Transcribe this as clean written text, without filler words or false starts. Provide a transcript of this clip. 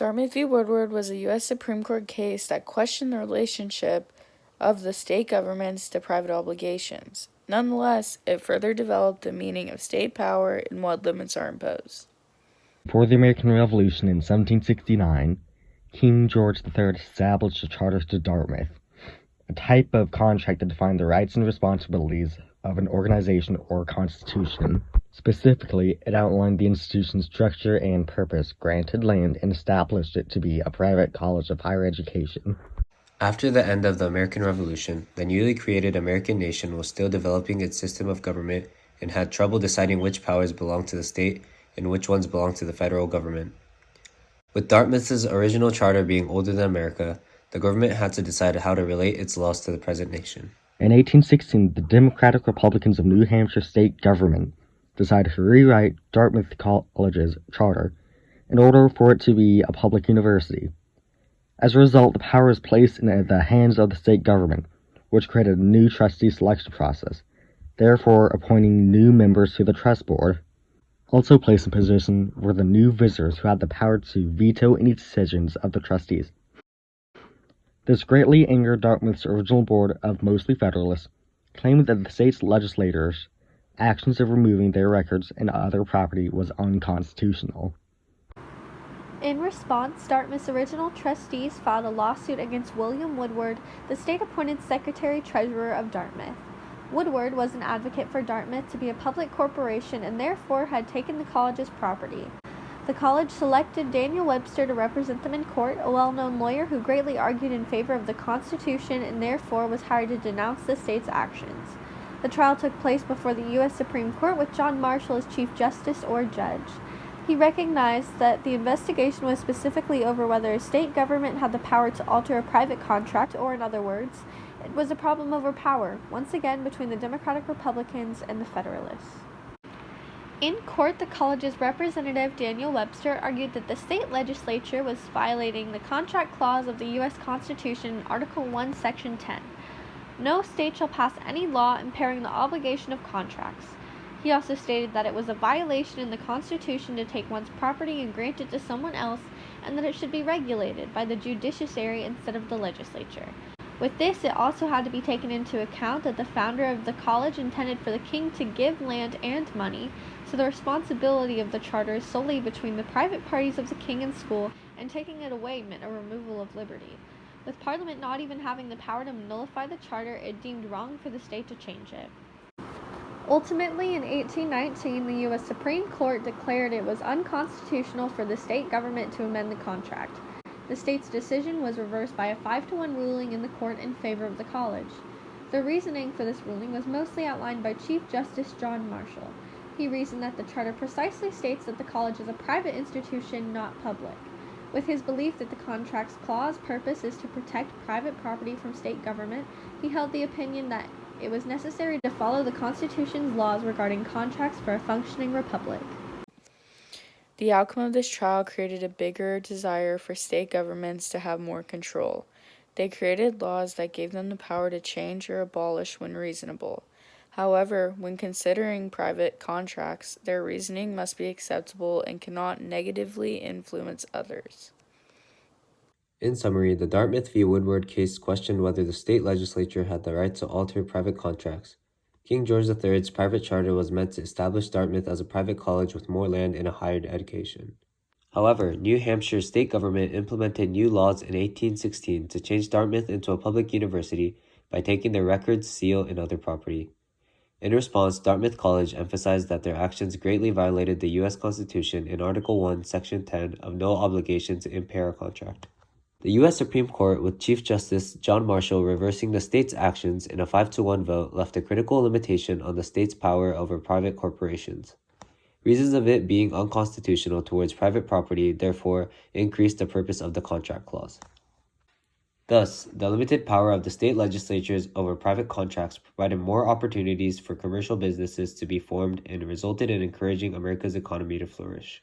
Dartmouth v. Woodward was a U.S. Supreme Court case that questioned the relationship of the state governments to private obligations. Nonetheless, it further developed the meaning of state power and what limits are imposed. Before the American Revolution in 1769, King George III established the Charters to Dartmouth, a type of contract that defined the rights and responsibilities of an organization or constitution. Specifically, it outlined the institution's structure and purpose, granted land, and established it to be a private college of higher education. After the end of the American Revolution, the newly created American nation was still developing its system of government and had trouble deciding which powers belonged to the state and which ones belonged to the federal government. With Dartmouth's original charter being older than America, the government had to decide how to relate its laws to the present nation. In 1816, the Democratic Republicans of New Hampshire state government decided to rewrite Dartmouth College's charter in order for it to be a public university. As a result, the power was placed in the hands of the state government, which created a new trustee selection process, therefore appointing new members to the trust board. Also placed in position were the new visitors who had the power to veto any decisions of the trustees. This greatly angered Dartmouth's original board of mostly Federalists, claiming that the state's legislators' actions of removing their records and other property was unconstitutional. In response, Dartmouth's original trustees filed a lawsuit against William Woodward, the state-appointed Secretary-Treasurer of Dartmouth. Woodward was an advocate for Dartmouth to be a public corporation and therefore had taken the college's property. The college selected Daniel Webster to represent them in court, a well-known lawyer who greatly argued in favor of the Constitution and therefore was hired to denounce the state's actions. The trial took place before the U.S. Supreme Court with John Marshall as Chief Justice or Judge. He recognized that the investigation was specifically over whether a state government had the power to alter a private contract, or in other words, it was a problem over power, once again between the Democratic Republicans and the Federalists. In court, the college's representative, Daniel Webster, argued that the state legislature was violating the contract clause of the U.S. Constitution, Article 1, Section 10. No state shall pass any law impairing the obligation of contracts. He also stated that it was a violation in the Constitution to take one's property and grant it to someone else, and that it should be regulated by the judiciary instead of the legislature. With this, it also had to be taken into account that the founder of the college intended for the king to give land and money, so the responsibility of the charter is solely between the private parties of the king and school, and taking it away meant a removal of liberty. With Parliament not even having the power to nullify the charter, it deemed wrong for the state to change it. Ultimately, in 1819, the U.S. Supreme Court declared it was unconstitutional for the state government to amend the contract. The state's decision was reversed by a 5-1 ruling in the court in favor of the college. The reasoning for this ruling was mostly outlined by Chief Justice John Marshall. He reasoned that the charter precisely states that the college is a private institution, not public. With his belief that the contract's clause purpose is to protect private property from state government, he held the opinion that it was necessary to follow the Constitution's laws regarding contracts for a functioning republic. The outcome of this trial created a bigger desire for state governments to have more control. They created laws that gave them the power to change or abolish when reasonable. However, when considering private contracts, their reasoning must be acceptable and cannot negatively influence others. In summary, the Dartmouth v. Woodward case questioned whether the state legislature had the right to alter private contracts. King George III's private charter was meant to establish Dartmouth as a private college with more land and a higher education. However, New Hampshire's state government implemented new laws in 1816 to change Dartmouth into a public university by taking their records, seal, and other property. In response, Dartmouth College emphasized that their actions greatly violated the U.S. Constitution in Article 1, Section 10 of no obligation to impair a contract. The U.S. Supreme Court, with Chief Justice John Marshall reversing the state's actions in a 5-1 vote, left a critical limitation on the state's power over private corporations. Reasons of it being unconstitutional towards private property therefore increased the purpose of the contract clause. Thus, the limited power of the state legislatures over private contracts provided more opportunities for commercial businesses to be formed and resulted in encouraging America's economy to flourish.